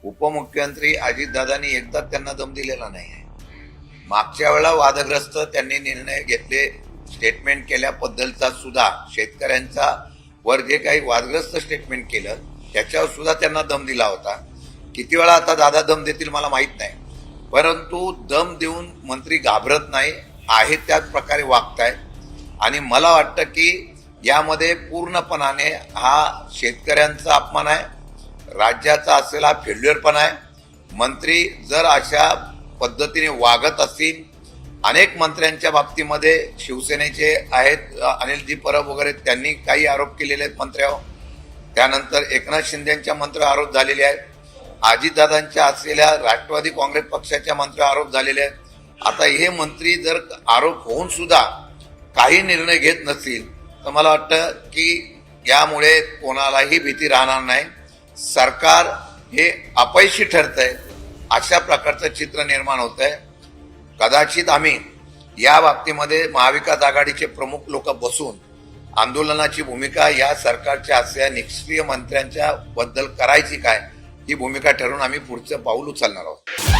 उपमुख्यमंत्री अजितदादांनी एकदा त्यांना दम दिलेला नाही आहे. मागच्या वेळेला वादग्रस्त त्यांनी निर्णय घेतले, स्टेटमेंट केल्याबद्दलचा सुद्धा शेतकऱ्यांचा वर जे काही वादग्रस्त स्टेटमेंट केलं त्याच्यावर सुद्धा त्यांना दम दिला होता. किती वेळा आता दादा दम देतील मला माहित नाही, परंतु दम देऊन मंत्री घाबरत नाही आहे, त्याच प्रकारे वागतायत. आणि मला वाटतं की यामध्ये पूर्णपणाने हा शेतकऱ्यांचा अपमान आहे, राज्याचा असलेला फेल्युअरपणा आहे. मंत्री जर अशा पद्धतीने वागत असतील, अनेक मंत्र्यांच्या बाबतीमध्ये शिवसेनेचे आहेत अनिलजी परब वगैरे, त्यांनी काही आरोप केलेले आहेत मंत्र्यावर. त्यानंतर एकनाथ शिंदेच्या मंत्र्यावर आरोप झालेले आहेत, अजितदादांच्या असलेल्या राष्ट्रवादी काँग्रेस पक्षाच्या मंत्र्यावर आरोप झालेले आहेत. आता हे मंत्री जर आरोप होऊन सुद्धा काही निर्णय घेत नसतील तर मला वाटतं की यामुळे कोणालाही भीती राहणार नाही. सरकार हे अपयशी ठरतंय अशा प्रकारचं चित्र निर्माण होत आहे. कदाचित आम्ही या बाबतीमध्ये महाविकास आघाडीचे प्रमुख लोक बसून आंदोलनाची भूमिका या सरकारच्या असलेल्या निष्क्रिय मंत्र्यांच्या बद्दल करायची काय ही भूमिका ठरवून आम्ही पुढचं पाऊल उचलणार आहोत.